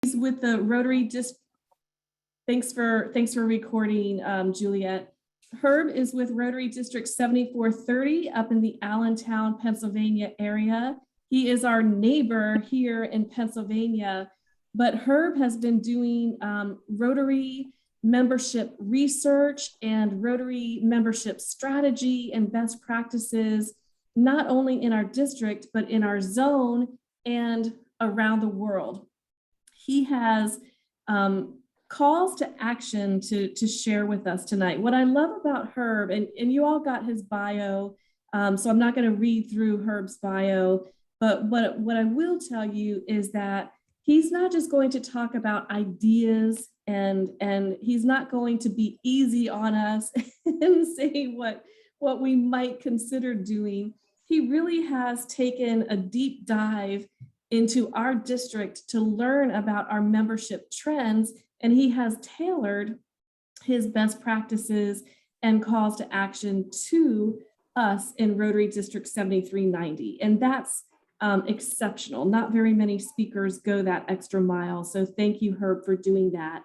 He's with the Rotary District. Thanks for recording, Juliet. Herb is with Rotary District 7430 up in the Allentown, Pennsylvania area. He is our neighbor here in Pennsylvania, but Herb has been doing Rotary membership research and Rotary membership strategy and best practices, not only in our district, but in our zone and around the world. He has calls to action to share with us tonight. What I love about Herb, and you all got his bio, so I'm not going to read through Herb's bio, but what I will tell you is that he's not just going to talk about ideas and he's not going to be easy on us and say what we might consider doing. He really has taken a deep dive into our district to learn about our membership trends, and he has tailored his best practices and calls to action to us in Rotary District 7390. And that's exceptional. Not very many speakers go that extra mile. So thank you, Herb, for doing that.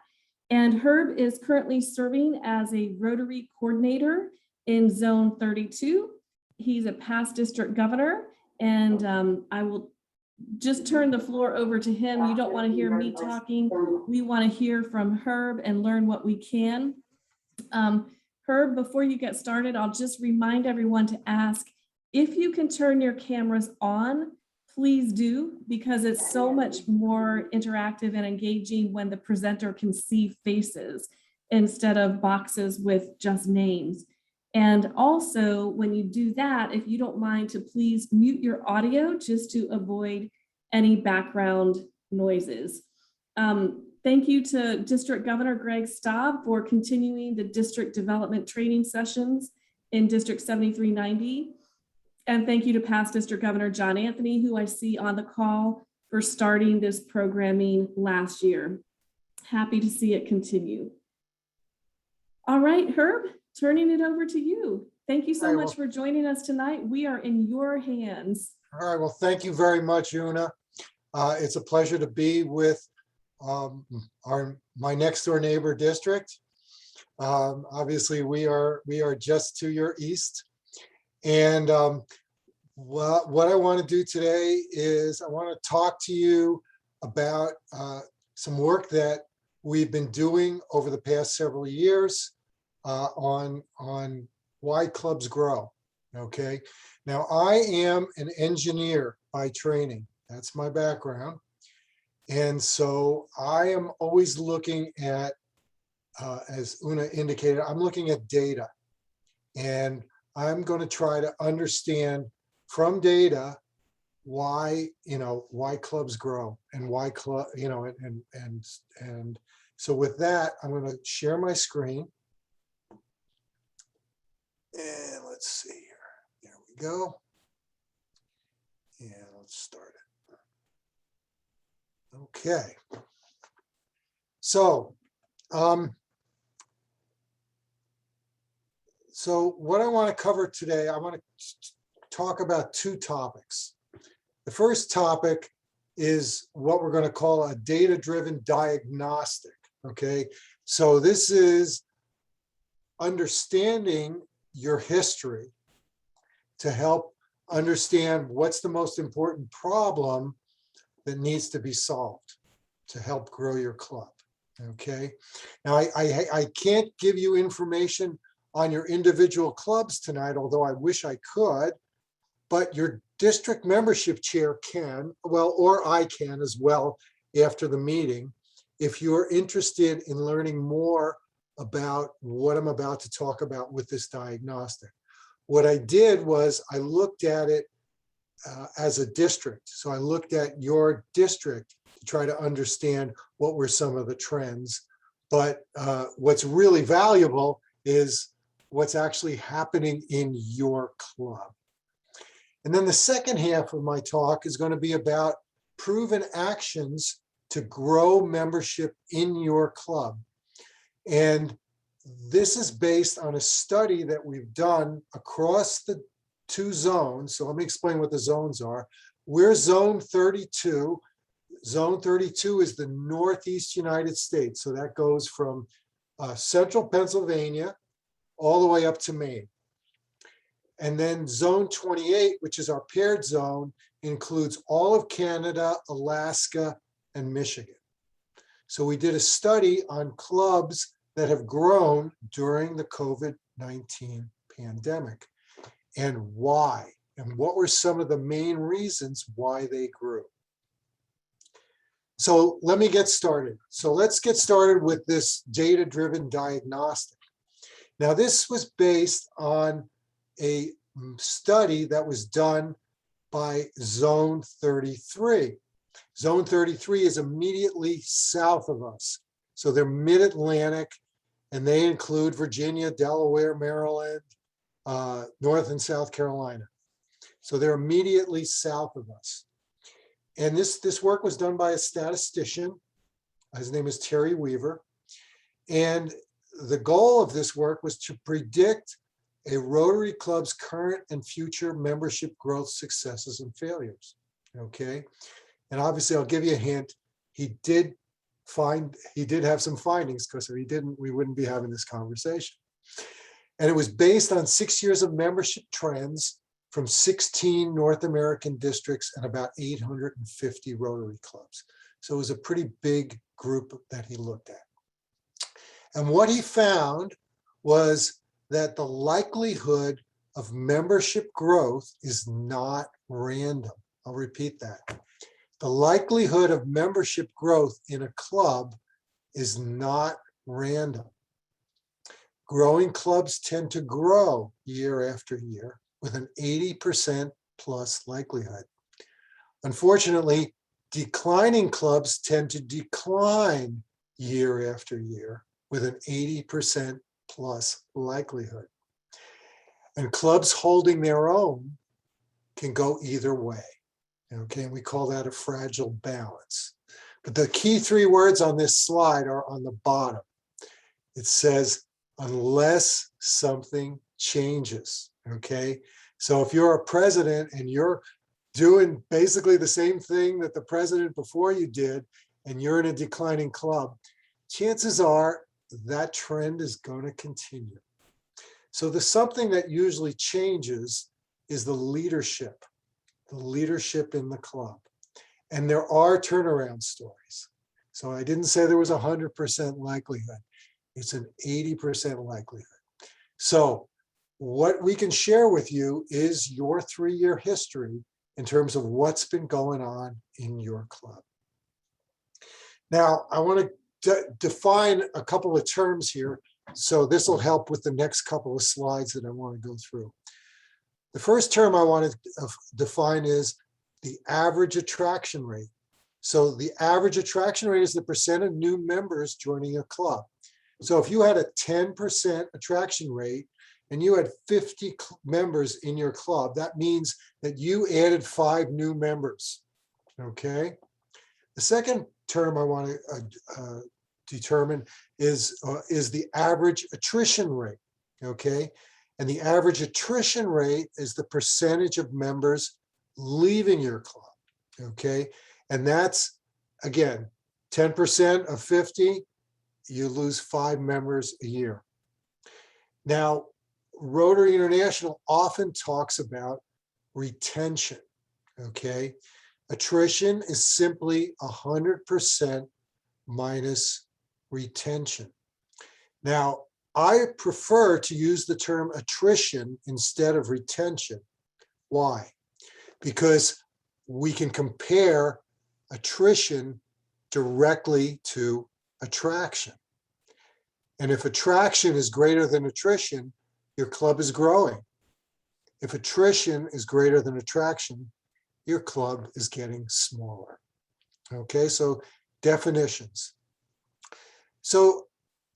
And Herb is currently serving as a Rotary coordinator in Zone 32. He's a past district governor, and I will just turn the floor over to him. You don't want to hear me talking. We want to hear from Herb and learn what we can. Herb, before you get started, I'll just remind everyone to ask if you can turn your cameras on, please do, because it's so much more interactive and engaging when the presenter can see faces instead of boxes with just names. And also, when you do that, if you don't mind to please mute your audio just to avoid any background noises. Thank you to District Governor Greg Staub for continuing the district development training sessions in District 7390. And thank you to past District Governor John Anthony, who I see on the call, for starting this programming last year. Happy to see it continue. All right, Herb, turning it over to you. Thank you so much for joining us tonight. We are in your hands. All right, well, thank you very much, Una. It's a pleasure to be with my next door neighbor district. Obviously, we are just to your east. And what I want to do today is I want to talk to you about some work that we've been doing over the past several years on why clubs grow. Okay, now I am an engineer by training. That's my background. And so I am always looking at, as Una indicated, I'm looking at data. And I'm going to try to understand from data why clubs grow and why and so with that, I'm going to share my screen. And let's see here. There we go. And let's start it. Okay. So, so what I want to cover today, I want to talk about two topics. The first topic is what we're going to call a data-driven diagnostic. Okay, so this is understanding your history to help understand what's the most important problem that needs to be solved to help grow your club. Okay, now I can't give you information on your individual clubs tonight, although I wish I could, but your district membership chair can, well, or I can as well after the meeting, if you're interested in learning more about what I'm about to talk about with this diagnostic. What I did was I looked at it as a district. So I looked at your district to try to understand what were some of the trends. But what's really valuable is what's actually happening in your club. And then the second half of my talk is going to be about proven actions to grow membership in your club. And this is based on a study that we've done across the two zones. So let me explain what the zones are. We're zone 32. Zone 32 is the Northeast United States. So that goes from central Pennsylvania all the way up to Maine. And then Zone 28, which is our paired zone, includes all of Canada, Alaska, and Michigan. So we did a study on clubs that have grown during the COVID-19 pandemic and why, and what were some of the main reasons why they grew. So let me get started. So let's get started with this data-driven diagnostic. Now, this was based on a study that was done by Zone 33. Zone 33 is immediately south of us. So they're mid-Atlantic, and they include Virginia, Delaware, Maryland, North and South Carolina. So they're immediately south of us. And this work was done by a statistician. His name is Terry Weaver. And the goal of this work was to predict a Rotary Club's current and future membership growth successes and failures. Okay. And obviously I'll give you a hint. He did have some findings, because if he didn't, we wouldn't be having this conversation. And it was based on 6 years of membership trends from 16 North American districts and about 850 Rotary clubs. So it was a pretty big group that he looked at. And what he found was that the likelihood of membership growth is not random. I'll repeat that. The likelihood of membership growth in a club is not random. Growing clubs tend to grow year after year with an 80% plus likelihood. Unfortunately, declining clubs tend to decline year after year with an 80% plus likelihood. And clubs holding their own can go either way. Okay, and we call that a fragile balance. But the key three words on this slide are on the bottom. It says, unless something changes. Okay, so if you're a president and you're doing basically the same thing that the president before you did, and you're in a declining club, chances are that trend is going to continue. So the something that usually changes is the leadership in the club. And there are turnaround stories. So I didn't say there was 100% likelihood. It's an 80% likelihood. So what we can share with you is your 3-year history in terms of what's been going on in your club. Now, I want to define a couple of terms here. So this will help with the next couple of slides that I want to go through. The first term I want to define is the average attraction rate. So the average attraction rate is the percent of new members joining a club. So if you had a 10% attraction rate and you had 50 members in your club, that means that you added 5 new members. Okay. The second term I want to determine is the average attrition rate. Okay. And the average attrition rate is the percentage of members leaving your club. Okay. And that's, again, 10% of 50, you lose 5 members a year. Now, Rotary International often talks about retention. Okay. Attrition is simply 100% minus retention. Now, I prefer to use the term attrition instead of retention. Why? Because we can compare attrition directly to attraction. And if attraction is greater than attrition, your club is growing. If attrition is greater than attraction, your club is getting smaller. Okay, so definitions. So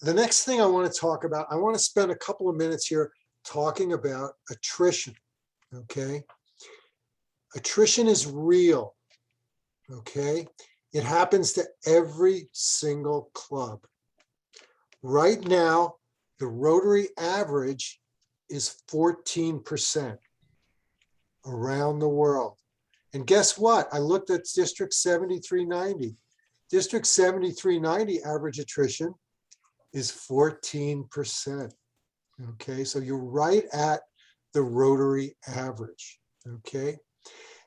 the next thing I want to talk about, I want to spend a couple of minutes here talking about attrition. Okay, attrition is real. Okay, it happens to every single club. Right now, the Rotary average is 14% around the world. And guess what? I looked at District 7390. District 7390 average attrition is 14%. Okay, so you're right at the Rotary average. Okay,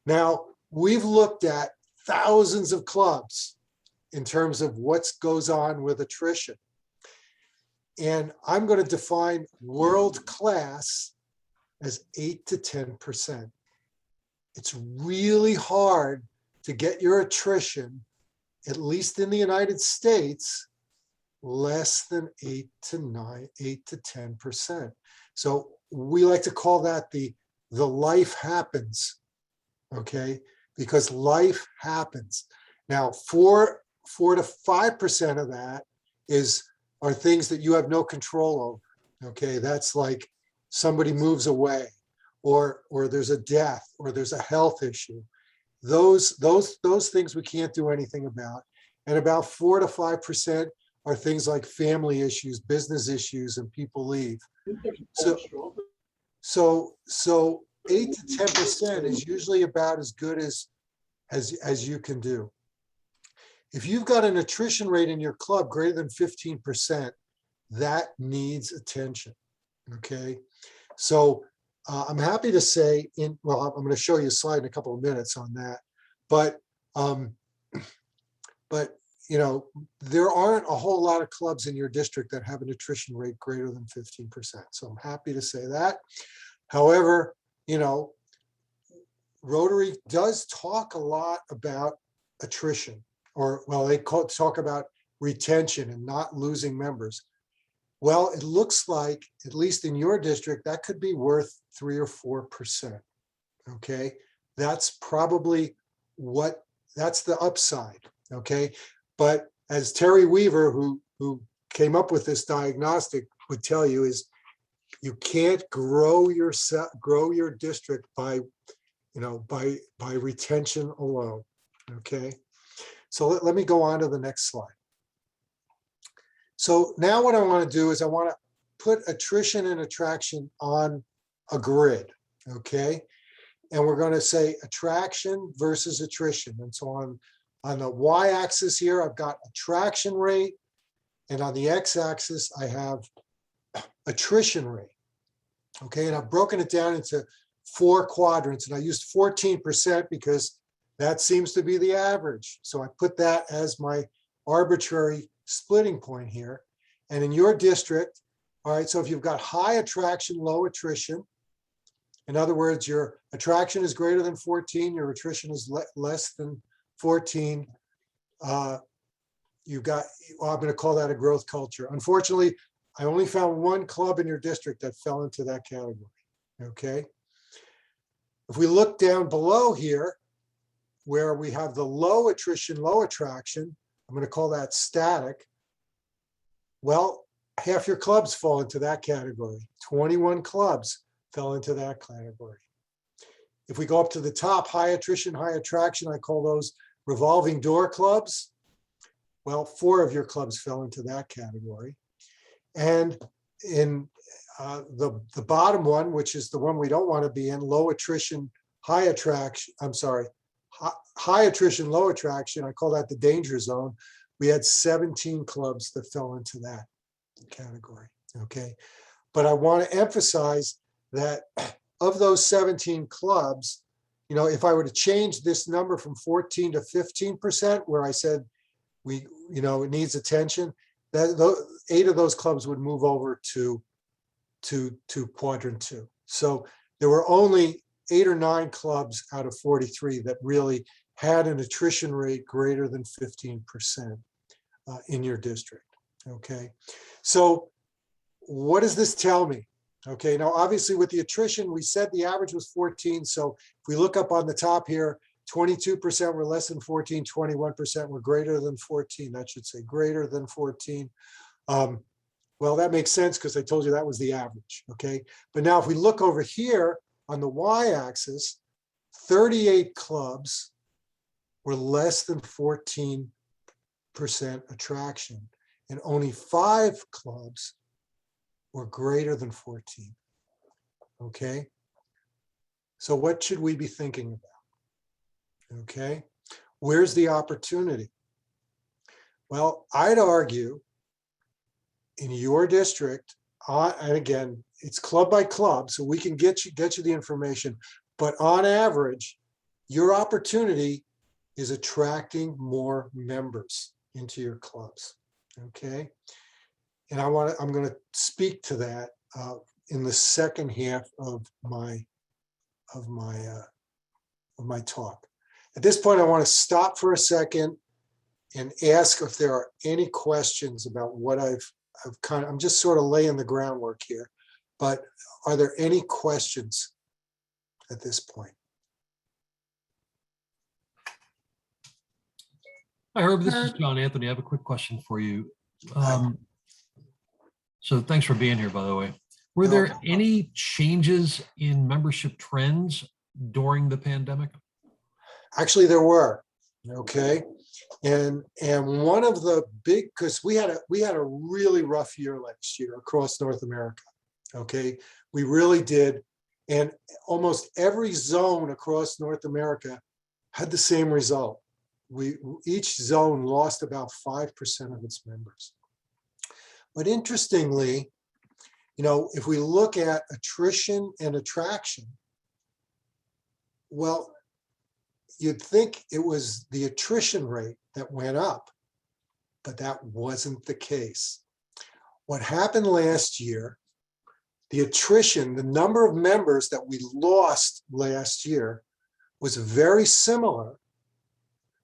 now we've looked at thousands of clubs in terms of what goes on with attrition. And I'm going to define world class as 8 to 10%. It's really hard to get your attrition, at least in the United States, less than 8 to 10%. So we like to call that the life happens, okay? Because life happens. Now, 4 to 5% of that are things that you have no control over, okay? That's like somebody moves away, or there's a death, or there's a health issue. Those things we can't do anything about. And about 4 to 5% are things like family issues, business issues, and people leave. So 8 to 10% is usually about as good as you can do. If you've got an attrition rate in your club greater than 15%, that needs attention. Okay, so I'm happy to say, I'm going to show you a slide in a couple of minutes on that, but you know, there aren't a whole lot of clubs in your district that have an attrition rate greater than 15%. So I'm happy to say that. However, you know, Rotary does talk a lot about attrition, or well, they talk about retention and not losing members. Well, it looks like, at least in your district, that could be worth 3 or 4%. Okay, that's probably that's the upside. Okay, but as Terry Weaver, who came up with this diagnostic, would tell you, is you can't grow your district by retention alone. Okay, so let me go on to the next slide. So now what I want to do is I want to put attrition and attraction on a grid, okay? And we're going to say attraction versus attrition. And so on the y-axis here, I've got attraction rate, and on the x-axis, I have attrition rate, okay? And I've broken it down into 4 quadrants, and I used 14% because that seems to be the average. So I put that as my arbitrary splitting point here. And in your district, all right, so if you've got high attraction, low attrition, in other words, your attraction is greater than 14, your attrition is less than 14, you've got, well, I'm going to call that a growth culture. Unfortunately, I only found 1 club in your district that fell into that category, okay? If we look down below here, where we have the low attrition, low attraction, I'm going to call that static. Well, half your clubs fall into that category. 21 clubs fell into that category. If we go up to the top, high attrition, high attraction, I call those revolving door clubs. Well, 4 of your clubs fell into that category. And in the bottom one, which is the one we don't want to be in, low attrition, high attraction, high attrition, low attraction, I call that the danger zone. We had 17 clubs that fell into that category, okay? But I want to emphasize that of those 17 clubs, you know, if I were to change this number from 14 to 15%, where I said it needs attention, that 8 of those clubs would move over to quadrant 2. So there were only 8 or 9 clubs out of 43 that really had an attrition rate greater than 15% in your district, okay? So what does this tell me? Okay, now obviously with the attrition, we said the average was 14. So if we look up on the top here, 22% were less than 14, 21% were greater than 14. That should say greater than 14. Well, that makes sense because I told you that was the average, okay? But now if we look over here on the y-axis, 38 clubs were less than 14% attraction, and only 5 clubs were greater than 14, okay? So what should we be thinking about? Okay, where's the opportunity? Well, I'd argue in your district, and again, it's club by club, so we can get you the information. But on average, your opportunity is attracting more members into your clubs. Okay, and I'm going to speak to that in the second half of my talk. At this point, I want to stop for a second and ask if there are any questions about what I'm just sort of laying the groundwork here, but are there any questions at this point? Hi, Herb. This is John Anthony. I have a quick question for you. So thanks for being here, by the way. Were there any changes in membership trends during the pandemic? Actually, there were. Okay. And one of the big, because we had a really rough year last year across North America. Okay. We really did. And almost every zone across North America had the same result. Each zone lost about 5% of its members. But interestingly, if we look at attrition and attraction, well, you'd think it was the attrition rate that went up, but that wasn't the case. What happened last year, the attrition, the number of members that we lost last year was very similar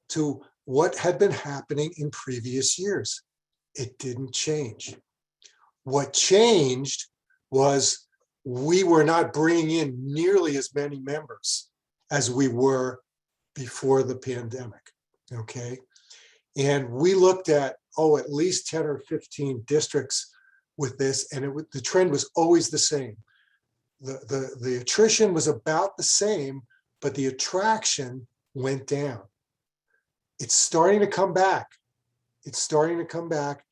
to what had been happening in previous years. It didn't change. What changed was we were not bringing in nearly as many members as we were before the pandemic, okay? And we looked at, at least 10 or 15 districts with this, and the trend was always the same. The attrition was about the same, but the attraction went down. It's starting to come back. It's starting to come back,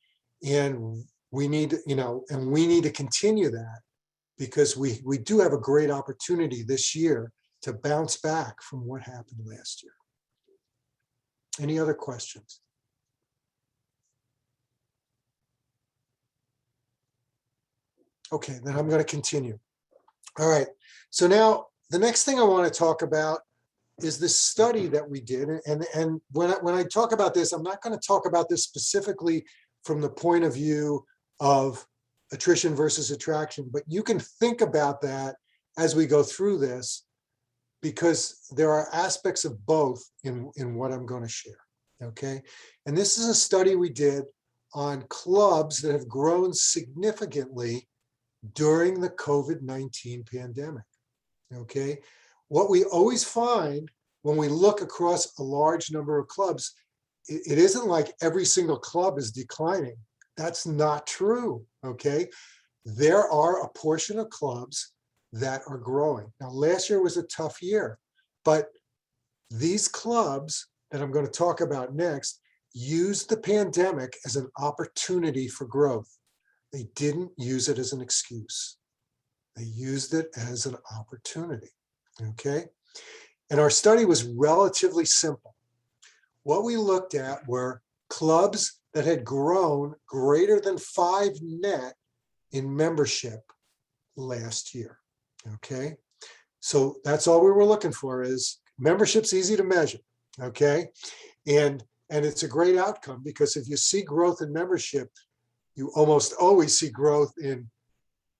and we need, we need to continue that, because we do have a great opportunity this year to bounce back from what happened last year. Any other questions? Okay, then I'm going to continue. All right, so now the next thing I want to talk about is this study that we did. And when I talk about this, I'm not going to talk about this specifically from the point of view of attrition versus attraction, but you can think about that as we go through this, because there are aspects of both in what I'm going to share, okay? And this is a study we did on clubs that have grown significantly during the COVID-19 pandemic, okay? What we always find when we look across a large number of clubs, it isn't like every single club is declining. That's not true, okay? There are a portion of clubs that are growing. Now, last year was a tough year, but these clubs that I'm going to talk about next used the pandemic as an opportunity for growth. They didn't use it as an excuse. They used it as an opportunity, okay? And our study was relatively simple. What we looked at were clubs that had grown greater than 5 net in membership last year, okay? So that's all we were looking for. Is membership's easy to measure, okay? And it's a great outcome, because if you see growth in membership, you almost always see growth in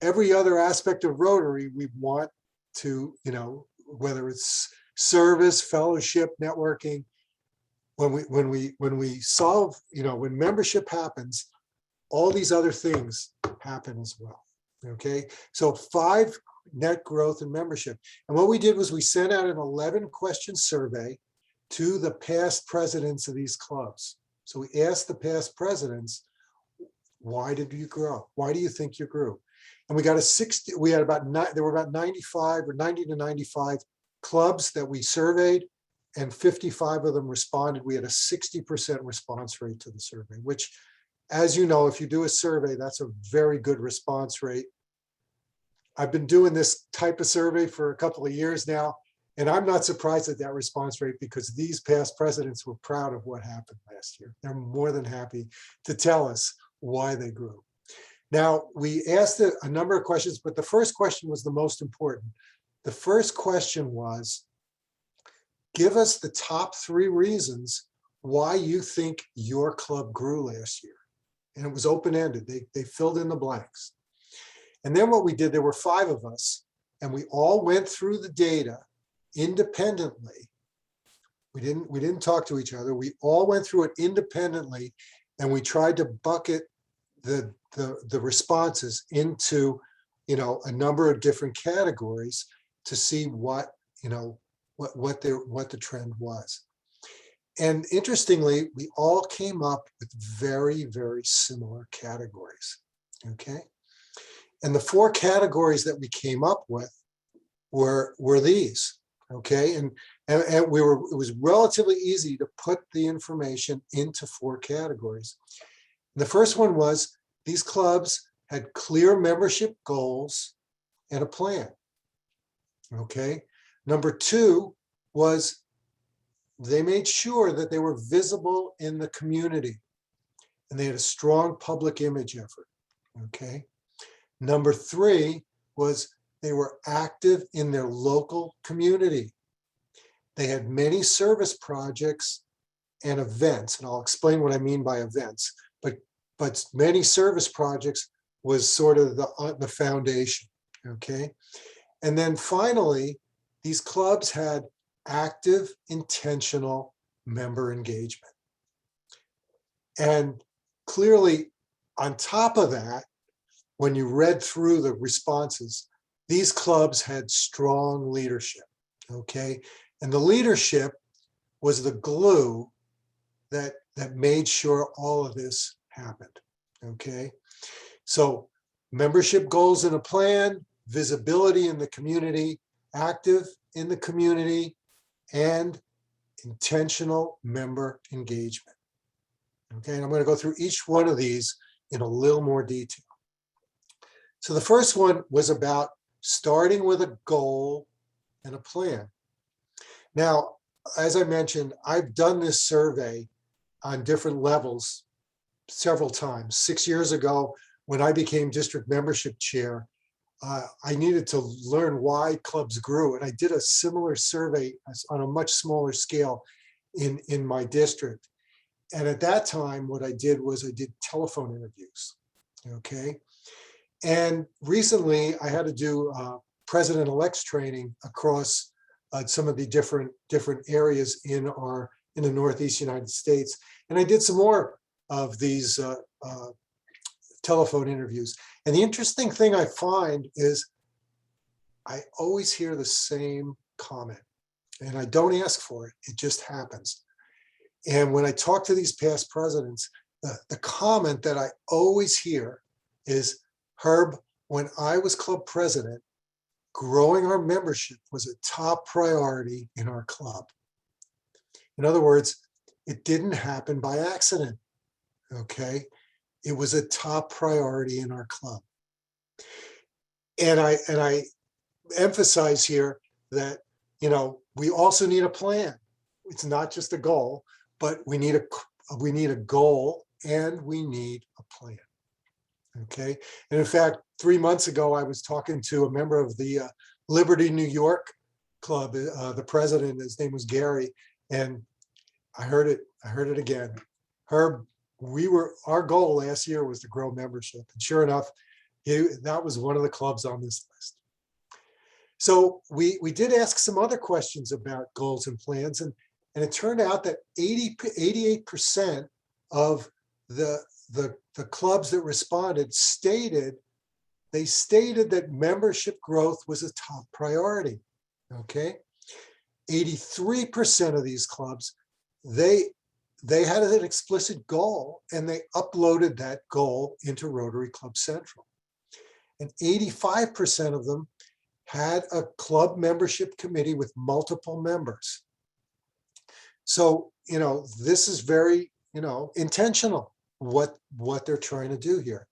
every other aspect of Rotary. We want to, whether it's service, fellowship, networking, when we solve, when membership happens, all these other things happen as well, okay? So 5 net growth in membership. And what we did was we sent out an 11-question survey to the past presidents of these clubs. So we asked the past presidents, why did you grow? Why do you think you grew? And we got there were about 95 or 90 to 95 clubs that we surveyed, and 55 of them responded. We had a 60% response rate to the survey, which, as you know, if you do a survey, that's a very good response rate. I've been doing this type of survey for a couple of years now, And I'm not surprised at that response rate because these past presidents were proud of what happened last year. They're more than happy to tell us why they grew. Now, we asked a number of questions, but the first question was the most important. The first question was, give us the top 3 reasons why you think your club grew last year. And it was open-ended. They filled in the blanks. And then what we did, there were 5 of us, and we all went through the data independently. We didn't talk to each other. We all went through it independently, and we tried to bucket the responses into, a number of different categories to see what the trend was. And interestingly, we all came up with very, very similar categories. Okay. And the 4 categories that we came up with were these. Okay. And it was relatively easy to put the information into 4 categories. The first one was these clubs had clear membership goals and a plan. Okay. Number 2 was they made sure that they were visible in the community and they had a strong public image effort. Okay. Number 3 was they were active in their local community. They had many service projects and events, and I'll explain what I mean by events, but many service projects was sort of the foundation. Okay. And then finally, these clubs had active, intentional member engagement. And clearly, on top of that, when you read through the responses, these clubs had strong leadership, okay? And the leadership was the glue that made sure all of this happened, okay? So membership goals and a plan, visibility in the community, active in the community, and intentional member engagement. Okay, and I'm going to go through each one of these in a little more detail. So the first one was about starting with a goal and a plan. Now, as I mentioned, I've done this survey on different levels several times. 6 years ago, when I became district membership chair, I needed to learn why clubs grew. And I did a similar survey on a much smaller scale in my district. And at that time, what I did was I did telephone interviews, okay? And recently I had to do president-elect's training across some of the different areas in the Northeast United States. And I did some more of these telephone interviews. And the interesting thing I find is I always hear the same comment, and I don't ask for it. It just happens. And when I talk to these past presidents, the comment that I always hear is, Herb, when I was club president, growing our membership was a top priority in our club. In other words, it didn't happen by accident, okay? It was a top priority in our club. And I emphasize here that, we also need a plan. It's not just a goal, but we need a goal and we need a plan. Okay. And in fact, 3 months ago, I was talking to a member of the Liberty, New York club, the president, his name was Gary. And I heard it again. Herb, our goal last year was to grow membership. And sure enough, that was one of the clubs on this list. So we did ask some other questions about goals and plans. And it turned out that 88% of the clubs that responded stated that membership growth was a top priority. Okay. 83% of these clubs, they had an explicit goal and they uploaded that goal into Rotary Club Central. And 85% of them had a club membership committee with multiple members. So, this is very, intentional what they're trying to do here.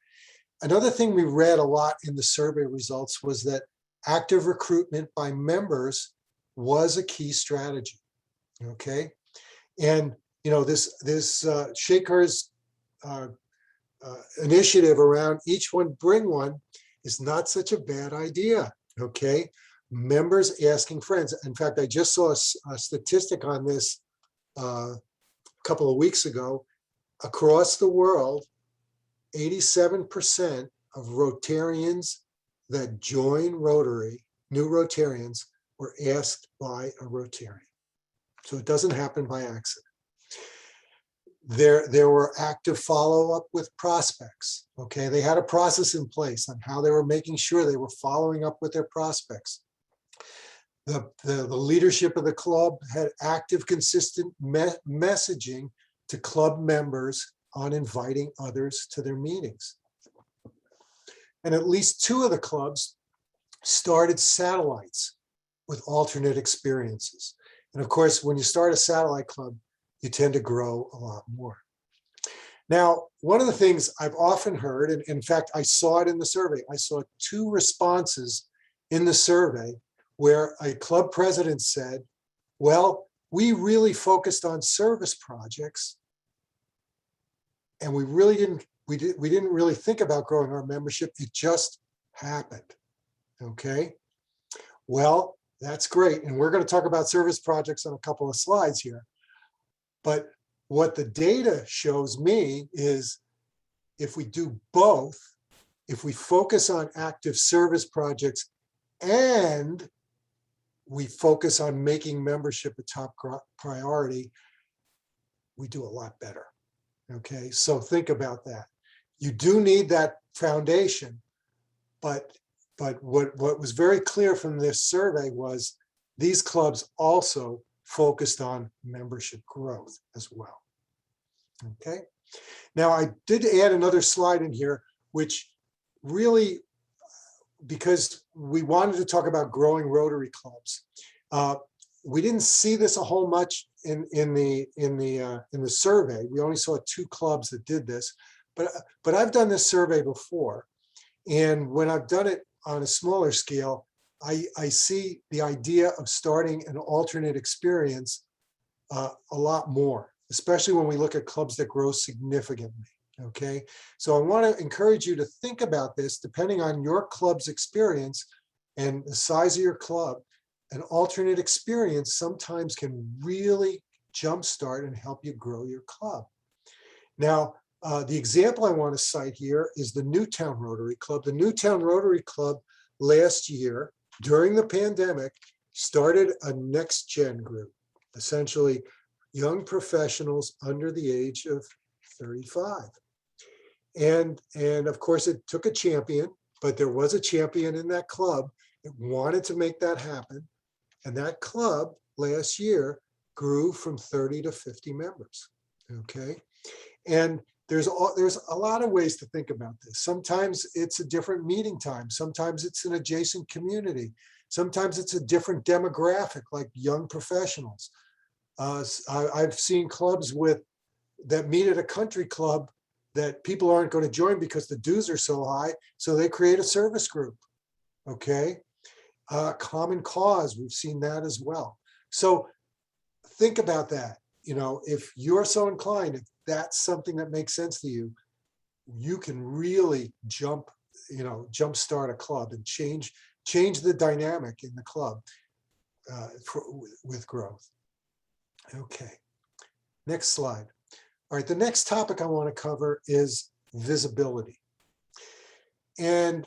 Another thing we read a lot in the survey results was that active recruitment by members was a key strategy. Okay. And, this Shaker's initiative around each one bring one is not such a bad idea. Okay. Members asking friends. In fact, I just saw a statistic on this a couple of weeks ago. Across the world, 87% of Rotarians that join Rotary, new Rotarians, were asked by a Rotarian. So it doesn't happen by accident. There were active follow-up with prospects. Okay, they had a process in place on how they were making sure they were following up with their prospects. The leadership of the club had active, consistent messaging to club members on inviting others to their meetings. And at least 2 of the clubs started satellites with alternate experiences. And of course, when you start a satellite club, you tend to grow a lot more. Now, one of the things I've often heard, and in fact, I saw it in the survey, I saw 2 responses in the survey where a club president said, well, we really focused on service projects and we didn't really think about growing our membership. It just happened. Okay. Well, that's great. And we're going to talk about service projects on a couple of slides here. But what the data shows me is if we do both, if we focus on active service projects and we focus on making membership a top priority, we do a lot better. Okay, so think about that. You do need that foundation, but what was very clear from this survey was these clubs also focused on membership growth as well. Okay, now I did add another slide in here, which really, because we wanted to talk about growing Rotary clubs. We didn't see this a whole much in the survey. We only saw 2 clubs that did this, but I've done this survey before, and when I've done it on a smaller scale, I see the idea of starting an alternate experience a lot more, especially when we look at clubs that grow significantly. Okay, so I want to encourage you to think about this depending on your club's experience and the size of your club. An alternate experience sometimes can really jumpstart and help you grow your club. Now, the example I want to cite here is the Newtown Rotary Club. The Newtown Rotary Club last year, during the pandemic, started a next gen group, essentially young professionals under the age of 35. And of course, it took a champion, but there was a champion in that club that wanted to make that happen. And that club last year grew from 30 to 50 members. Okay. And there's a lot of ways to think about this. Sometimes it's a different meeting time. Sometimes it's an adjacent community. Sometimes it's a different demographic, like young professionals. I've seen clubs that meet at a country club that people aren't going to join because the dues are so high. So they create a service group. Okay. Common cause, we've seen that as well. So think about that. If you're so inclined, if that's something that makes sense to you, you can really jumpstart a club and change the dynamic in the club with growth. Okay, next slide. All right, the next topic I want to cover is visibility. And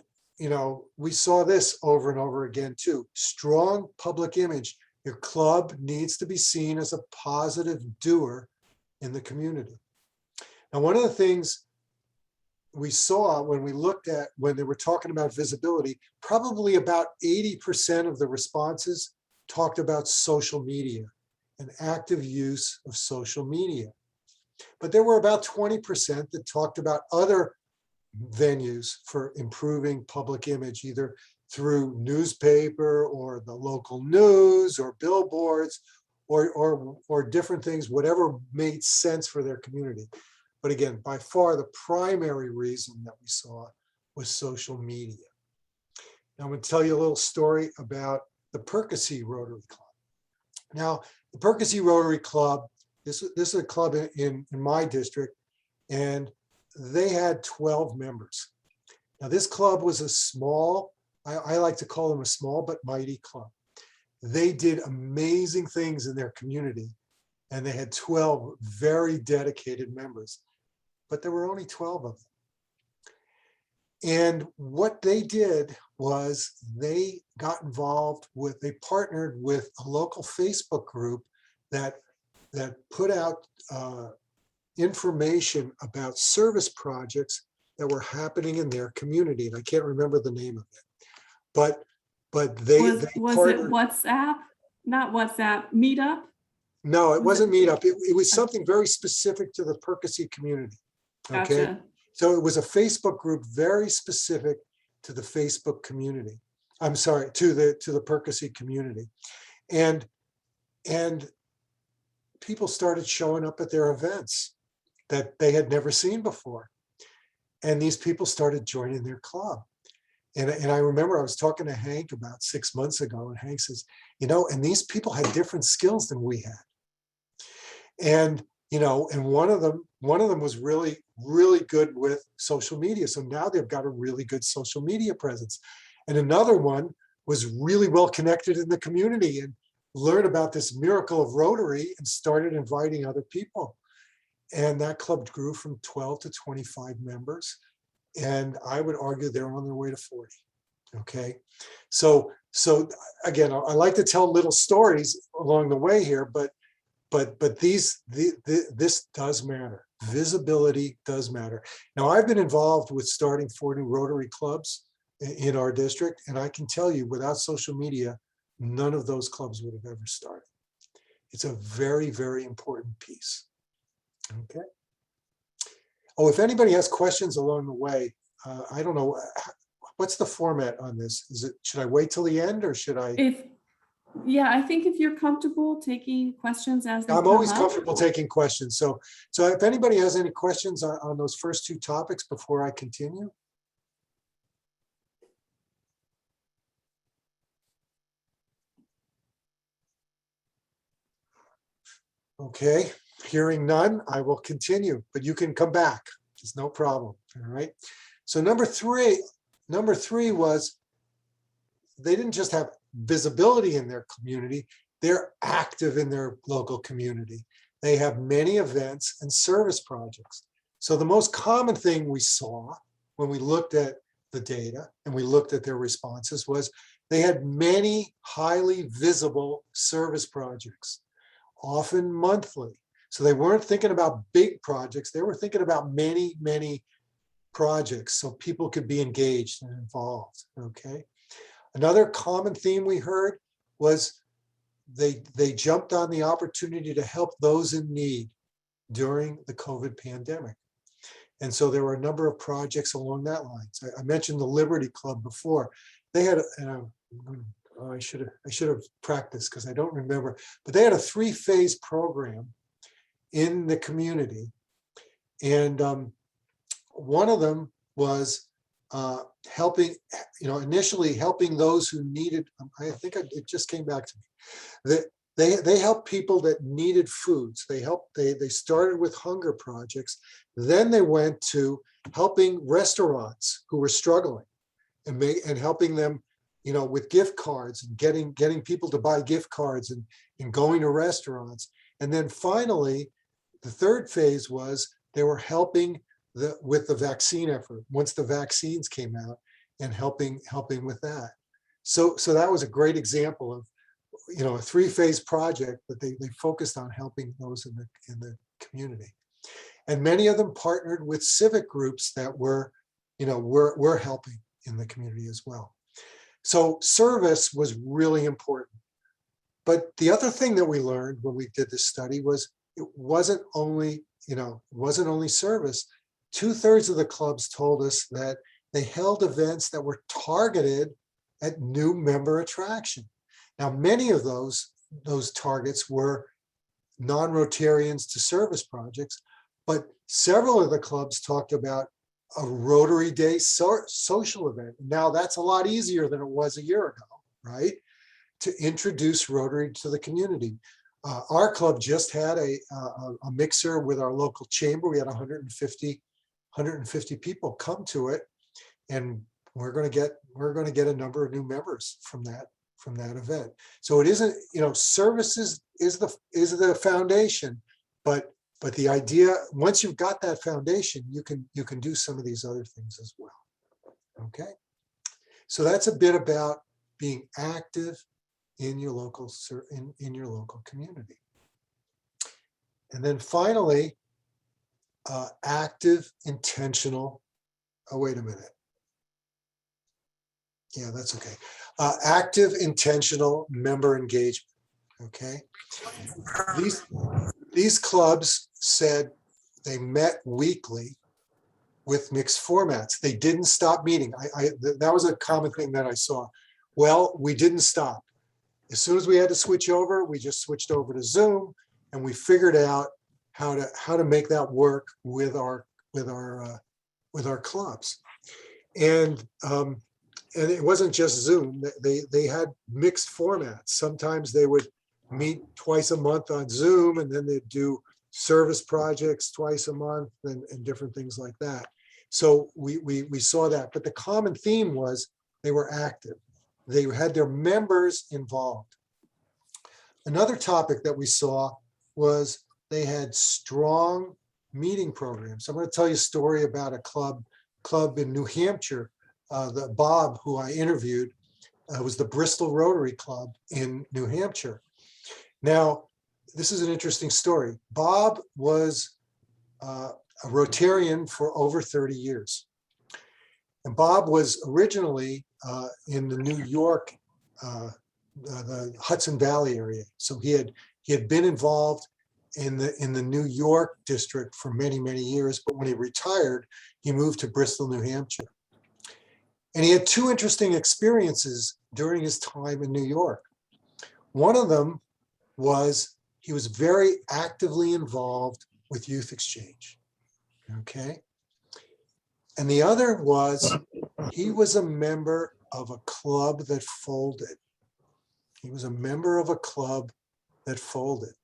we saw this over and over again too. Strong public image. Your club needs to be seen as a positive doer in the community. Now, one of the things we saw when they were talking about visibility, probably about 80% of the responses talked about social media and active use of social media. But there were about 20% that talked about other venues for improving public image, either through newspaper or the local news or billboards or different things, whatever made sense for their community. But again, by far the primary reason that we saw was social media. Now I'm going to tell you a little story about the Percy Rotary Club. Now, the Percy Rotary Club, this is a club in my district, and they had 12 members. Now, this club was a small, I like to call them a small but mighty club. They did amazing things in their community, and they had 12 very dedicated members, but there were only 12 of them. And what they did was they got involved with, they partnered with a local Facebook group that put out information about service projects that were happening in their community. And I can't remember the name of it, but they Was it partnered. WhatsApp? Not WhatsApp, Meetup? No, it wasn't Meetup. It was something very specific to the Percy community. Okay. Gotcha. So it was a Facebook group very specific to the Facebook community. I'm sorry, to the Percy community. And people started showing up at their events that they had never seen before. And these people started joining their club. And I remember I was talking to Hank about 6 months ago, and Hank says, and these people had different skills than we had. And and one of them was really, really good with social media. So now they've got a really good social media presence. And another one was really well connected in the community and learned about this miracle of Rotary and started inviting other people. And that club grew from 12 to 25 members. And I would argue they're on their way to 40. Okay. So again, I like to tell little stories along the way here, but this does matter. Visibility does matter. Now, I've been involved with starting 4 new Rotary clubs in our district, and I can tell you, without social media, none of those clubs would have ever started. It's a very, very important piece. Okay. Oh, if anybody has questions along the way, I don't know, what's the format on this? Should I wait till the end, or should I? Yeah, I think if you're comfortable taking questions as they I'm come always up. comfortable taking questions. So if anybody has any questions on those first 2 topics before I continue. Okay, hearing none, I will continue, but you can come back. There's no problem. All right. So number three was they didn't just have visibility in their community, they're active in their local community. They have many events and service projects. So the most common thing we saw when we looked at the data and we looked at their responses was they had many highly visible service projects, often monthly. So they weren't thinking about big projects, they were thinking about many, many projects so people could be engaged and involved. Okay. Another common theme we heard was they jumped on the opportunity to help those in need during the COVID pandemic. And so there were a number of projects along that line. So I mentioned the Liberty Club before. They had, I should have practiced because I don't remember, but they had a 3-phase program in the community. And one of them was helping, initially helping those who needed, I think it just came back to me, that they helped people that needed foods. They started with hunger projects. Then they went to helping restaurants who were struggling and helping them, with gift cards and getting people to buy gift cards and going to restaurants. And then finally, the 3rd phase was they were helping with the vaccine effort once the vaccines came out and helping with that. So that was a great example of, a 3-phase project that they focused on helping those in the community. And many of them partnered with civic groups that were helping in the community as well. So service was really important. But the other thing that we learned when we did this study was it wasn't only service. 2/3 of the clubs told us that they held events that were targeted at new member attraction. Now, many of those targets were non-Rotarians to service projects, but several of the clubs talked about a Rotary Day social event. Now, that's a lot easier than it was a year ago, right? to introduce Rotary to the community. Our club just had a mixer with our local chamber. We had 150 people come to it, and we're going to get a number of new members from that event. So it isn't, services is the foundation, but the idea, once you've got that foundation, you can do some of these other things as well. Okay, so that's a bit about being active in your local in your local community. And then finally, active, intentional. Oh, wait a minute. Yeah, that's okay. Active, intentional member engagement. Okay. These clubs said they met weekly with mixed formats. They didn't stop meeting. That was a common thing that I saw. Well, we didn't stop. As soon as we had to switch over, we just switched over to Zoom, and we figured out how to make that work with our clubs. And it wasn't just Zoom. They had mixed formats. Sometimes they would meet twice a month on Zoom, and then they'd do service projects twice a month and different things like that. So we saw that. But the common theme was they were active. They had their members involved. Another topic that we saw was they had strong meeting programs. I'm going to tell you a story about a club in New Hampshire. The Bob, who I interviewed, was the Bristol Rotary Club in New Hampshire. Now, this is an interesting story. Bob was a Rotarian for over 30 years. And Bob was originally in the New York, the Hudson Valley area. So he had been involved in the New York district for many, many years. But when he retired, he moved to Bristol, New Hampshire. And he had two interesting experiences during his time in New York. One of them was he was very actively involved with youth exchange. Okay. And the other was he was a member of a club that folded. He was a member of a club that folded.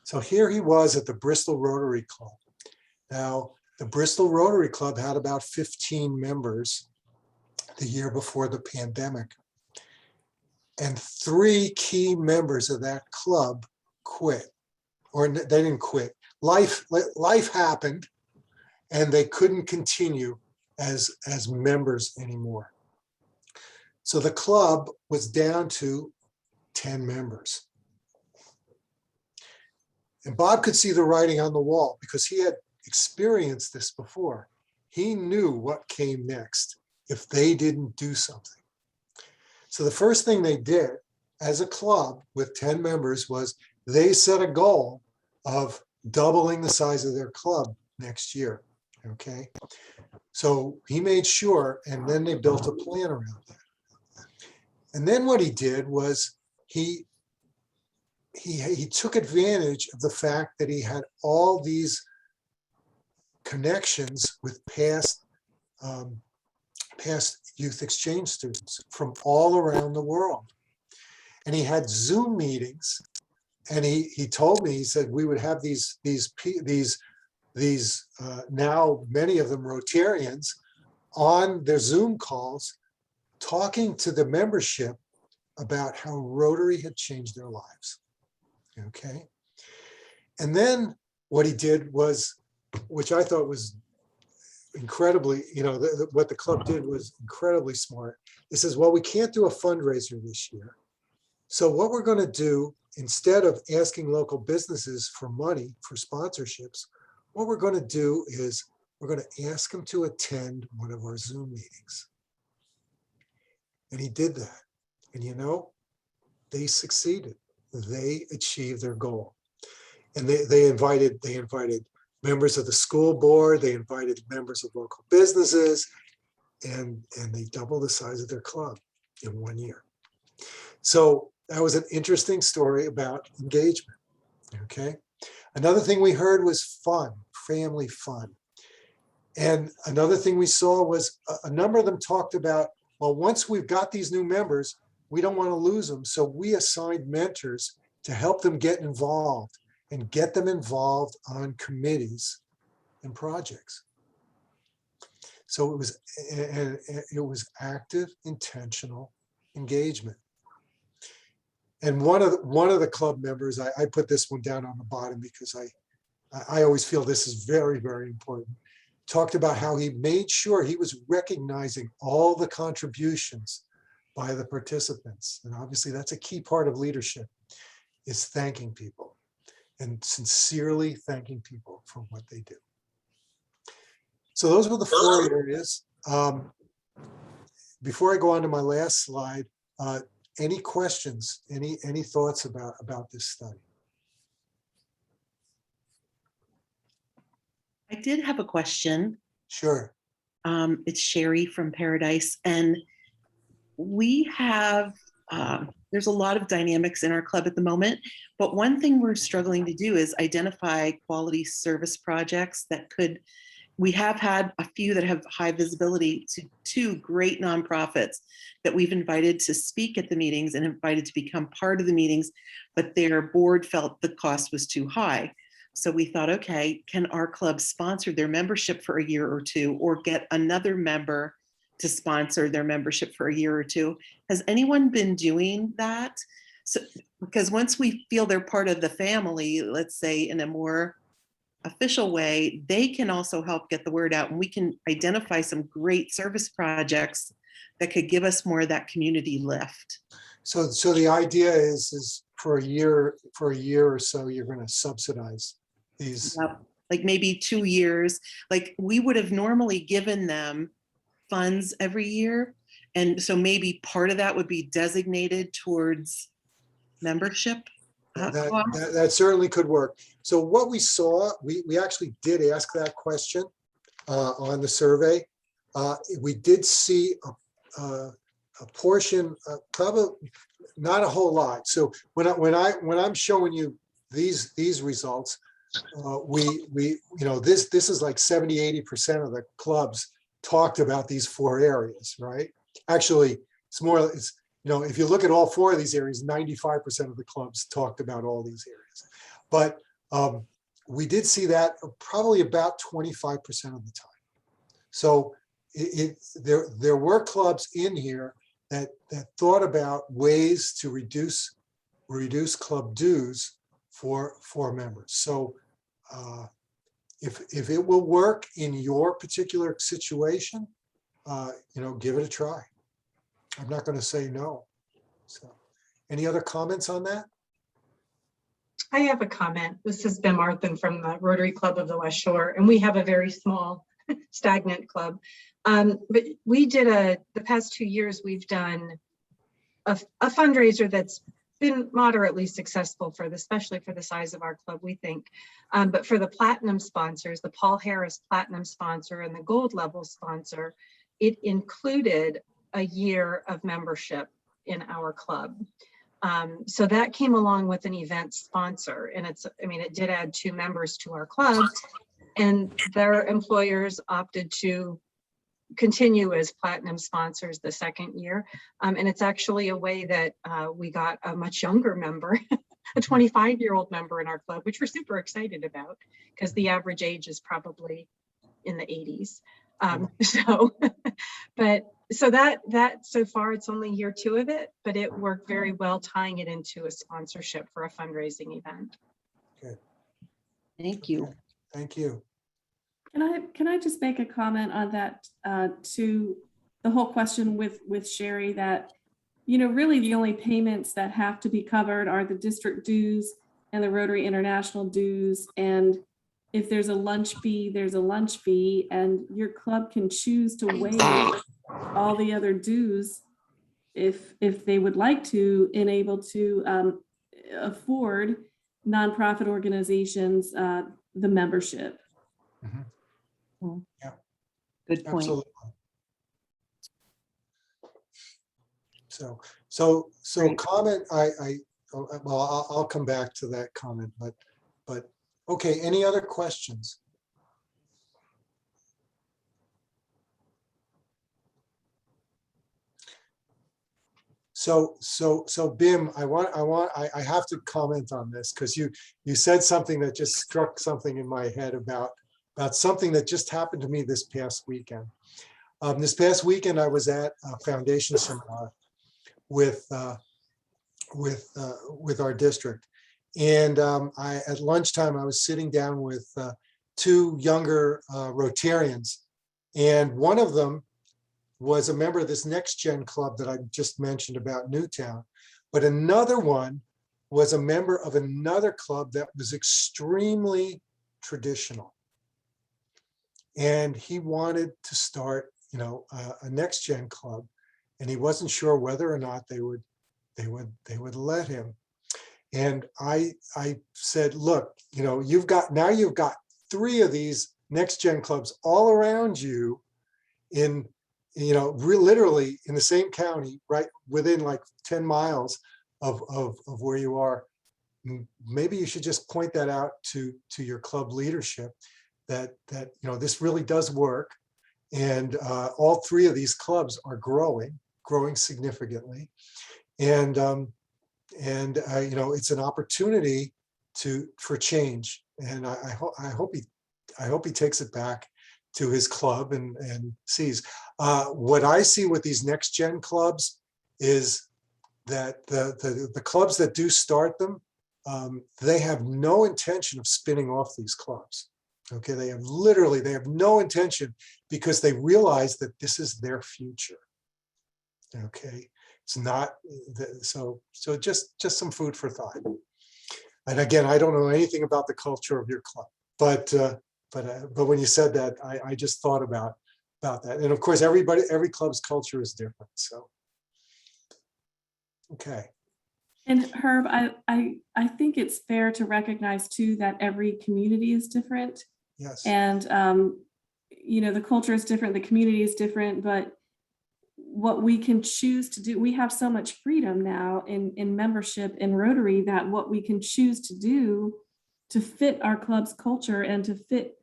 So here he was at the Bristol Rotary Club. Now, the Bristol Rotary Club had about 15 members the year before the pandemic. And 3 key members of that club quit, or they didn't quit. Life happened, and they couldn't continue as members anymore. So the club was down to 10 members. And Bob could see the writing on the wall because he had experienced this before. He knew what came next if they didn't do something. So the first thing they did as a club with 10 members was they set a goal of doubling the size of their club next year. Okay. So he made sure, and then they built a plan around that. And then what he did was he took advantage of the fact that he had all these connections with past youth exchange students from all around the world. And he had Zoom meetings, and he told me, he said, we would have these now many of them Rotarians on their Zoom calls talking to the membership about how Rotary had changed their lives. Okay. And then what he did was, which I thought was incredibly, what the club did was incredibly smart. It says, well, we can't do a fundraiser this year. So what we're going to do, instead of asking local businesses for money for sponsorships, what we're going to do is we're going to ask them to attend one of our Zoom meetings. And he did that. And they succeeded. They achieved their goal. And they invited members of the school board, they invited members of local businesses, and they doubled the size of their club in 1 year. So that was an interesting story about engagement. Okay. Another thing we heard was fun, family fun. And another thing we saw was a number of them talked about, well, once we've got these new members, we don't want to lose them. So we assigned mentors to help them get involved and get them involved on committees and projects. So it was active, intentional engagement. And one of the club members, I put this one down on the bottom because I always feel this is very, very important, talked about how he made sure he was recognizing all the contributions by the participants. And obviously that's a key part of leadership, is thanking people and sincerely thanking people for what they do. So those were the 4 areas. Before I go on to my last slide, any questions, any thoughts about this study? I did have a question. Sure. It's Sherry from Paradise, and we have, there's a lot of dynamics in our club at the moment, but one thing we're struggling to do is identify quality service projects that could, we have had a few that have high visibility to 2 great nonprofits that we've invited to speak at the meetings and invited to become part of the meetings, but their board felt the cost was too high. So we thought, okay, can our club sponsor their membership for a year or 2, or get another member to sponsor their membership for a year or 2? Has anyone been doing that? So, because once we feel they're part of the family, let's say in a more official way, they can also help get the word out, and we can identify some great service projects that could give us more of that community lift. So the idea is for a year or so, you're going to subsidize these. Yep. Like maybe 2 years. Like we would have normally given them funds every year, and so maybe part of that would be designated towards membership. That certainly could work. So what we saw, we actually did ask that question on the survey. We did see a portion, probably not a whole lot. So when I'm showing you these results, this is like 70–80% of the clubs talked about these 4 areas, right? Actually, it's if you look at all 4 of these areas, 95% of the clubs talked about all these areas. But we did see that probably about 25% of the time. So there were clubs in here that thought about ways to reduce club dues for members. So if it will work in your particular situation, give it a try. I'm not going to say no. So, any other comments on that? I have a comment. This is Ben Marthin from the Rotary Club of the West Shore, and we have a very small, stagnant club. But we did the past 2 years, we've done a fundraiser that's been moderately successful especially for the size of our club, we think. But for the platinum sponsors, the Paul Harris Platinum sponsor and the gold level sponsor, it included a year of membership in our club. So that came along with an event sponsor, and it did add 2 members to our club, and their employers opted to continue as platinum sponsors the second year. And it's actually a way that we got a much younger member, a 25-year-old member in our club, which we're super excited about because the average age is probably in the 80s. So that so far it's only year 2 of it, but it worked very well tying it into a sponsorship for a fundraising event. Good. Thank you. Thank you. Can I just make a comment on that to the whole question with Sherry, that really the only payments that have to be covered are the district dues and the Rotary International dues, and if there's a lunch fee, there's a lunch fee, and your club can choose to waive all the other dues if they would like to, and able to afford nonprofit organizations the membership. Mm-hmm. Yeah. Good point. Absolutely. So Right. comment. I'll come back to that comment, but okay. Any other questions? So Bim, I have to comment on this because you said something that just struck something in my head about something that just happened to me this past weekend. This past weekend, I was at a foundation seminar with our district, and at lunchtime I was sitting down with two younger Rotarians, and one of them was a member of this Next Gen Club that I just mentioned about Newtown. But another one was a member of another club that was extremely traditional. And he wanted to start, a Next Gen Club, and he wasn't sure whether or not they would let him. And I said, look, you've got 3 of these Next Gen Clubs all around you in literally in the same county, right within like 10 miles of where you are. Maybe you should just point that out to your club leadership that this really does work. And all 3 of these clubs are growing significantly. And it's an opportunity for change. And I hope he takes it back to his club and sees. What I see with these Next Gen Clubs is that the clubs that do start them, they have no intention of spinning off these clubs. Okay, they have no intention, because they realize that this is their future. Okay, it's not so just some food for thought. And again, I don't know anything about the culture of your club, but when you said that, I just thought about that. And of course, every club's culture is different. So, okay. And Herb, I think it's fair to recognize too that every community is different. Yes. And the culture is different, the community is different, but what we can choose to do, we have so much freedom now in membership in Rotary, that what we can choose to do to fit our club's culture and to fit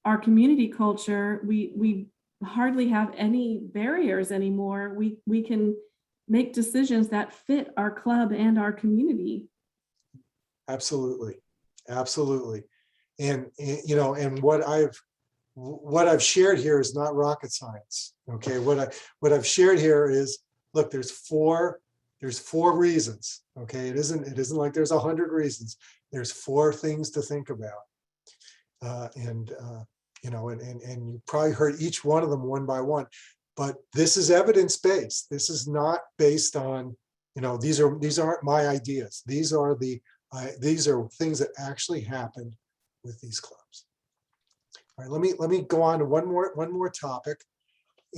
our community culture, we hardly have any barriers anymore. We can make decisions that fit our club and our community. Absolutely. And and what I've shared here is not rocket science. Okay, what I've shared here is, look, there's four reasons. Okay, it isn't like there's 100 reasons. There's 4 things to think about, and you probably heard each one of them one by one. But this is evidence-based. This is not based on, these aren't my ideas. These are things that actually happened with these clubs. All right, let me go on to one more topic.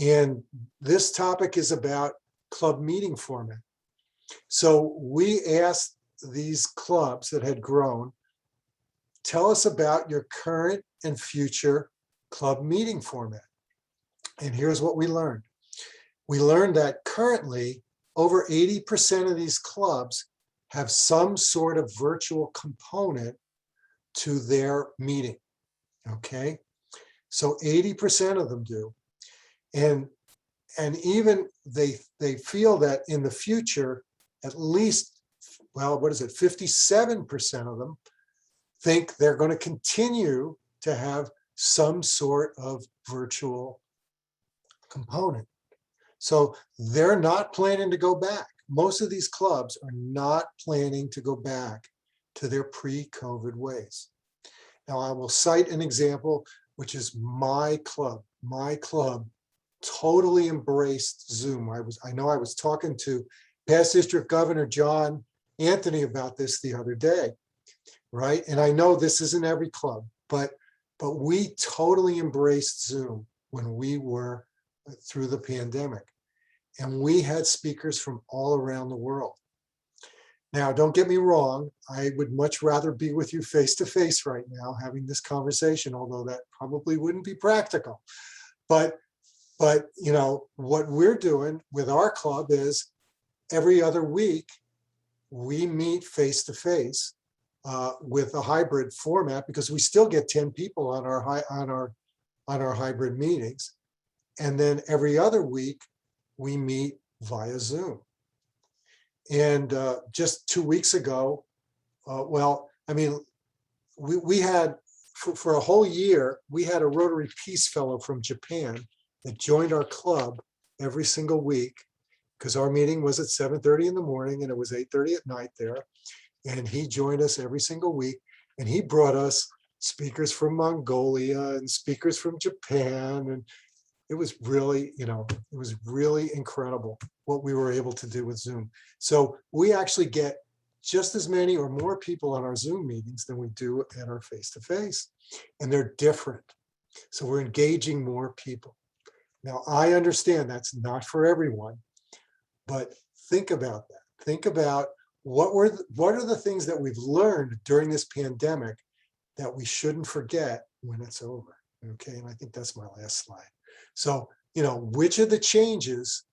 And this topic is about club meeting format. So we asked these clubs that had grown, tell us about your current and future club meeting format. And here's what we learned. We learned that currently over 80% of these clubs have some sort of virtual component to their meeting. Okay, so 80% of them do. And even they feel that in the future, at least, 57% of them think they're going to continue to have some sort of virtual component. So they're not planning to go back. Most of these clubs are not planning to go back to their pre-COVID ways. Now, I will cite an example, which is my club. My club totally embraced Zoom. I know I was talking to past District Governor John Anthony about this the other day, right? And I know this isn't every club, but we totally embraced Zoom when we were through the pandemic. And we had speakers from all around the world. Now, don't get me wrong, I would much rather be with you face to face right now having this conversation, although that probably wouldn't be practical. But what we're doing with our club is every other week we meet face to face with a hybrid format, because we still get 10 people on our hybrid meetings. And then every other week we meet via Zoom. And just 2 weeks ago, well, I mean, we had, for a whole year, we had a Rotary Peace Fellow from Japan that joined our club every single week, because our meeting was at 7:30 in the morning and it was 8:30 at night there. And he joined us every single week, and he brought us speakers from Mongolia and speakers from Japan. And it was really, it was really incredible what we were able to do with Zoom. So we actually get just as many or more people on our Zoom meetings than we do at our face-to-face, and they're different. So we're engaging more people. Now, I understand that's not for everyone, but think about that. Think about what are the things that we've learned during this pandemic that we shouldn't forget when it's over. Okay, and I think that's my last slide. So, which of the changes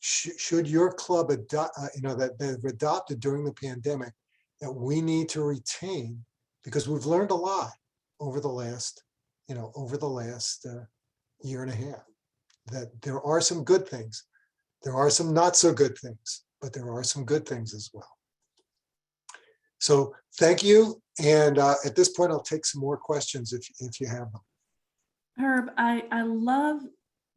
should your club adopt, that they've adopted during the pandemic that we need to retain, because we've learned a lot over the last, year and a half, that there are some good things. There are some not so good things, but there are some good things as well. So thank you. And at this point, I'll take some more questions if you have them. Herb, I love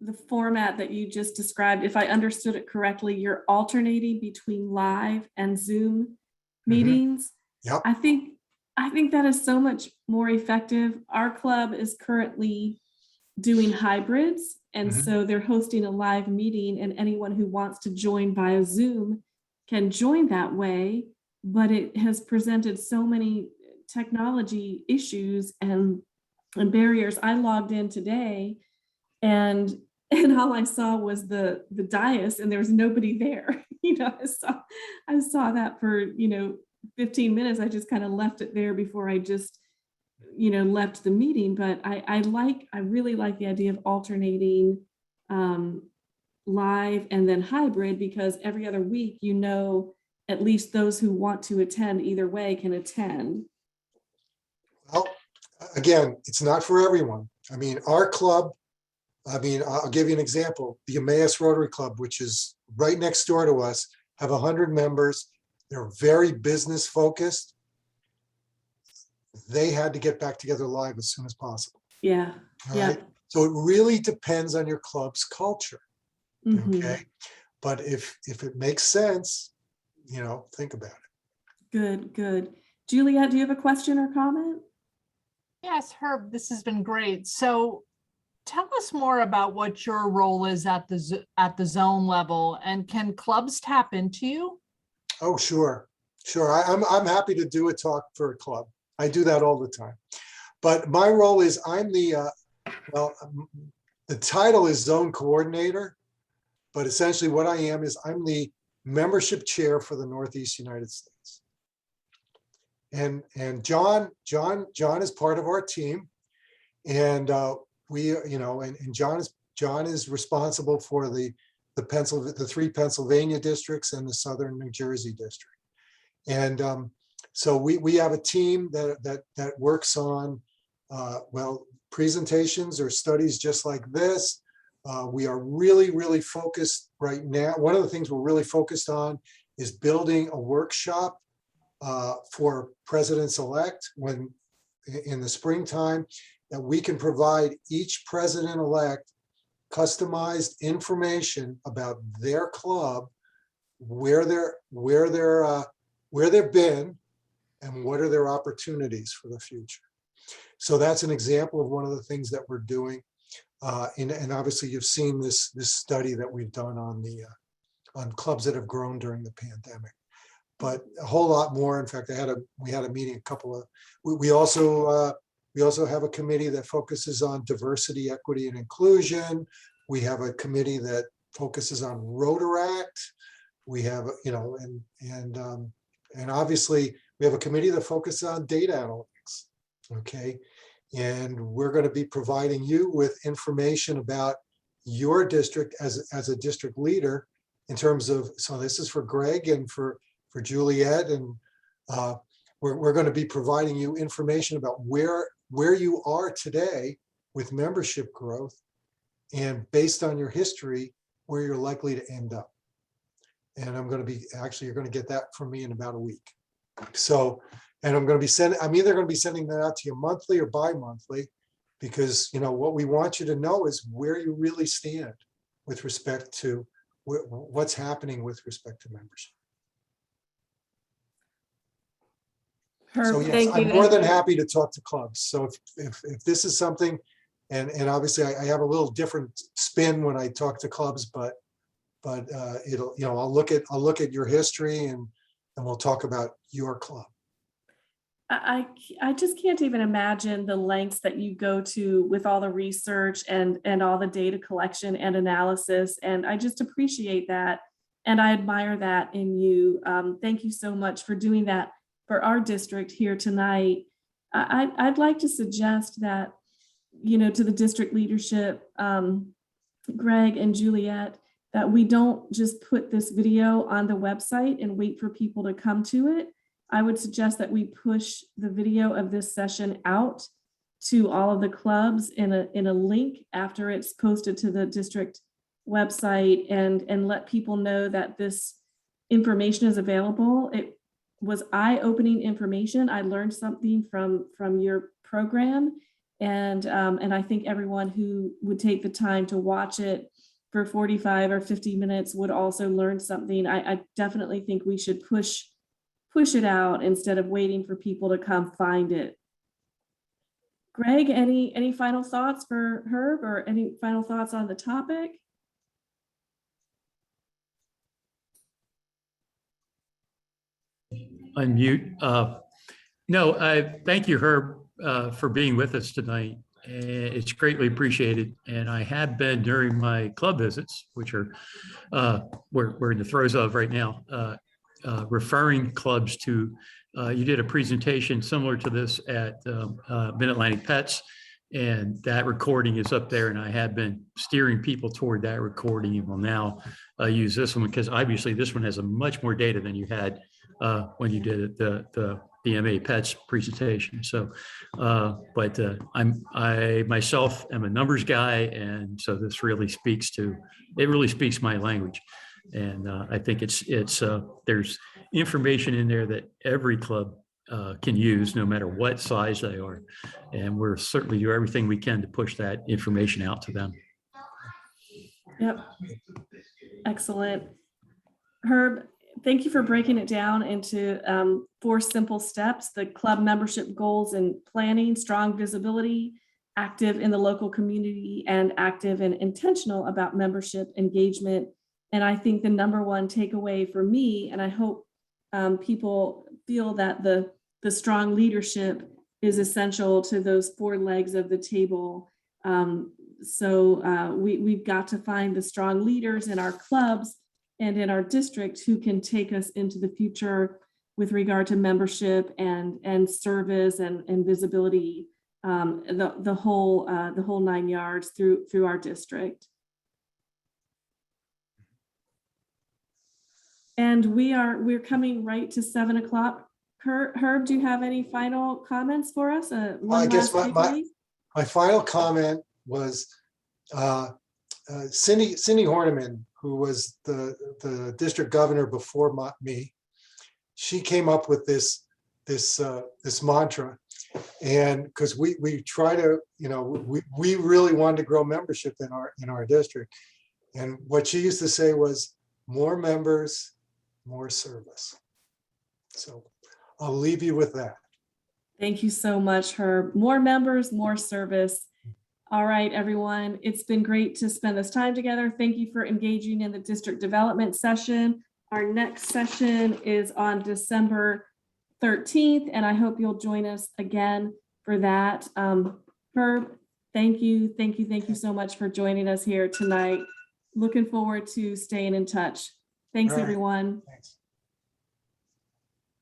the format that you just described. If I understood it correctly, you're alternating between live and Zoom meetings. Yep. I think that is so much more effective. Our club is currently doing hybrids, and so they're hosting a live meeting, and anyone who wants to join via Zoom can join that way. But it has presented so many technology issues and barriers. I logged in today, and all I saw was the dais, and there was nobody there. I saw that for 15 minutes. I just kind of left it there before I just left the meeting. But I really like the idea of alternating live and then hybrid, because every other week, at least those who want to attend either way can attend. Well, again, it's not for everyone. I mean, our club, I'll give you an example. The Emmaus Rotary Club, which is right next door to us, have 100 members. They're very business focused. They had to get back together live as soon as possible. Yeah. All right. So it really depends on your club's culture. Okay. But if it makes sense, think about it. Good. Juliet, do you have a question or comment? Yes, Herb, this has been great. So tell us more about what your role is at the zone level, and can clubs tap into you? Oh, sure. I'm happy to do a talk for a club. I do that all the time. But my role is I'm the title is zone coordinator, but essentially what I am is I'm the membership chair for the Northeast United States. And John is part of our team, and John is responsible for the three Pennsylvania districts and the Southern New Jersey district. And so we have a team that works on presentations or studies just like this. We are really focused right now. One of the things we're really focused on is building a workshop for presidents-elect in the springtime, that we can provide each president-elect customized information about their club, where they've been, and what are their opportunities for the future. So that's an example of one of the things that we're doing. And obviously you've seen this study that we've done on clubs that have grown during the pandemic, but a whole lot more. In fact, we had a meeting, we also have a committee that focuses on diversity, equity, and inclusion. We have a committee that focuses on Rotaract. We have, and obviously we have a committee that focuses on data analytics. Okay. And we're going to be providing you with information about your district as a district leader in terms of, so this is for Greg and for Juliet, and we're going to be providing you information about where you are today with membership growth, and based on your history, where you're likely to end up. And I'm going to be, actually, you're going to get that from me in about a week. So, and I'm going to be sending, I'm either going to be sending that out to you monthly or bi-monthly, because, you know, what we want you to know is where you really stand with respect to what's happening with respect to membership. So Herb, yes, thank I'm you. more than happy to talk to clubs. So if this is something, and obviously I have a little different spin when I talk to clubs, but it'll, you know, I'll look at your history and we'll talk about your club. I just can't even imagine the lengths that you go to with all the research and all the data collection and analysis. And I just appreciate that. And I admire that in you. Thank you so much for doing that for our district here tonight. I'd like to suggest that, you know, to the district leadership, Greg and Juliet, that we don't just put this video on the website and wait for people to come to it. I would suggest that we push the video of this session out to all of the clubs in a link after it's posted to the district website, and let people know that this information is available. It was eye-opening information. I learned something from your program, and I think everyone who would take the time to watch it for 45 or 50 minutes would also learn something. I definitely think we should push it out instead of waiting for people to come find it. Greg, any final thoughts for Herb, or any final thoughts on the topic? Unmute. No, thank you, Herb, for being with us tonight. It's greatly appreciated. And I have been during my club visits, which are we're in the throes of right now, referring clubs to, you did a presentation similar to this at Mid-Atlantic Pets, and that recording is up there, and I have been steering people toward that recording, and will now use this one, because obviously this one has a much more data than you had when you did the MA Pets presentation. So, but I myself am a numbers guy, and so this really speaks my language. And I think it's there's information in there that every club can use, no matter what size they are. And we're certainly do everything we can to push that information out to them. Yep. Excellent. Herb, thank you for breaking it down into 4 simple steps: the club membership goals and planning, strong visibility, active in the local community, and active and intentional about membership engagement. And I think the number one takeaway for me, and I hope people feel that the strong leadership is essential to those 4 legs of the table. So we've got to find the strong leaders in our clubs and in our district who can take us into the future with regard to membership and service and visibility, the whole 9 yards through our district. And we're coming right to 7 o'clock. Herb, do you have any final comments for us? I guess my final comment was Cindy Horniman, who was the district governor before me. She came up with this mantra, and because we try to, you know, we really wanted to grow membership in our district, and what she used to say was, more members, more service. So I'll leave you with that. Thank you so much, Herb. More members, more service. All right, everyone. It's been great to spend this time together. Thank you for engaging in the district development session. Our next session is on December 13th, and I hope you'll join us again for that. Herb, thank you so much for joining us here tonight. Looking forward to staying in touch. Thanks, everyone. Thanks.